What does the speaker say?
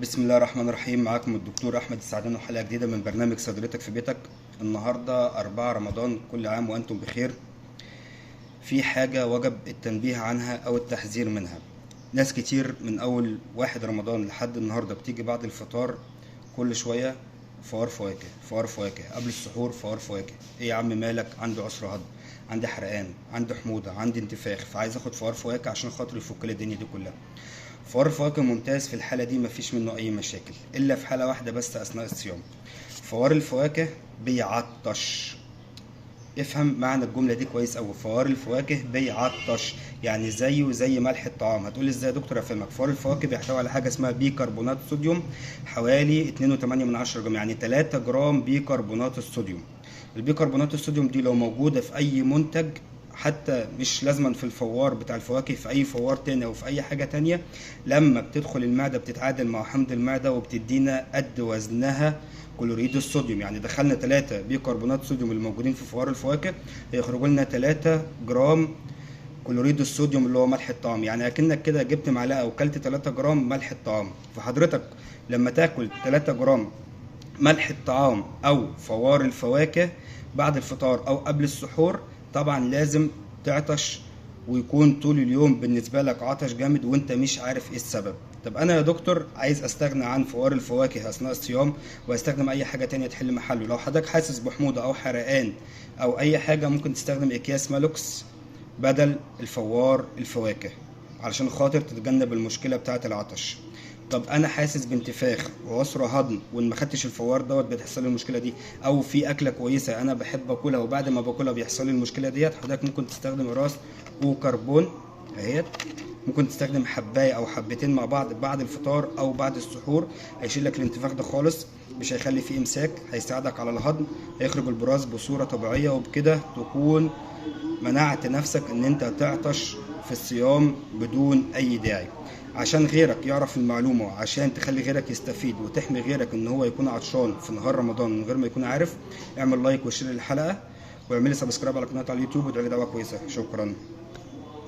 بسم الله الرحمن الرحيم. معاكم الدكتور أحمد السعدان وحلقة جديدة من برنامج صيدلتك في بيتك. النهاردة 4 رمضان، كل عام وأنتم بخير. في حاجة وجب التنبيه عنها أو التحذير منها. ناس كتير من أول 1 رمضان لحد النهاردة بتيجي بعد الفطار كل شوية فوار فواكه فوار فواكه، قبل السحور فوار فواكه. ايه يا عم مالك؟ عندي عسر هضم، عندي حرقان، عندي حموضة، عندي انتفاخ، فعايز اخد فوار فواكه عشان خاطر يفك لي الدنيا دي كلها. فوار الفواكه ممتاز في الحالة دي، مفيش منه أي مشاكل إلا في حالة واحدة بس أثناء الصيام. فوار الفواكه بيعطش. افهم معنى الجملة دي كويس أوي. فوار الفواكه بيعطش، يعني زيه زي ملح الطعام. هتقول ازاي يا دكتور؟ افهمك. فوار الفواكه بيحتوي على حاجة اسمها بيكربونات صوديوم، حوالي 2.8 جرام، يعني 3 جرام بيكربونات الصوديوم. البيكربونات الصوديوم دي لو موجودة في أي منتج، حتى مش لازما في الفوار بتاع الفواكه، في اي فوار تاني او في اي حاجة تانية، لما بتدخل المعدة بتتعادل مع حمض المعدة وبتدينا قد وزنها كلوريد الصوديوم. يعني دخلنا 3 بيكربونات صوديوم الموجودين في فوار الفواكه هيخرجوا لنا 3 جرام كلوريد الصوديوم اللي هو ملح الطعام. يعني اكنك كده جبت معلقة وكلت 3 جرام ملح الطعام. فحضرتك لما تاكل 3 جرام ملح الطعام او فوار الفواكه بعد الفطار او قبل السحور، طبعا لازم تعطش، ويكون طول اليوم بالنسبة لك عطش جامد وانت مش عارف ايه السبب. طب انا يا دكتور عايز استغنى عن فوار الفواكه اثناء الصيام واستخدم اي حاجة تانية تحل محله. لو حضرتك حاسس بحموضة او حرقان او اي حاجة، ممكن تستخدم اكياس مالوكس بدل الفوار الفواكه علشان خاطر تتجنب المشكلة بتاعة العطش. طب انا حاسس بانتفاخ وعسر هضم وان ما خدتش الفوار دوت بتحصل لي المشكله دي، او في اكله كويسه انا بحب اكلها وبعد ما باكلها بيحصل لي المشكله ديت، حضرتك ممكن تستخدم راس وكربون اهيت. ممكن تستخدم حبايه او حبتين مع بعض بعد الفطار او بعد السحور، هيشيل لك الانتفاخ ده خالص، مش هيخلي فيه امساك، هيساعدك على الهضم، هيخرج البراز بصوره طبيعيه، وبكده تكون منعت نفسك ان انت تعطش في الصيام بدون اي داعي. عشان غيرك يعرف المعلومة وعشان تخلي غيرك يستفيد وتحمي غيرك ان هو يكون عطشان في نهار رمضان من غير ما يكون عارف، اعمل لايك وشير الحلقة واعملي سبسكرايب على قناتي على اليوتيوب وادعي لي دعوة كويسة. شكرا.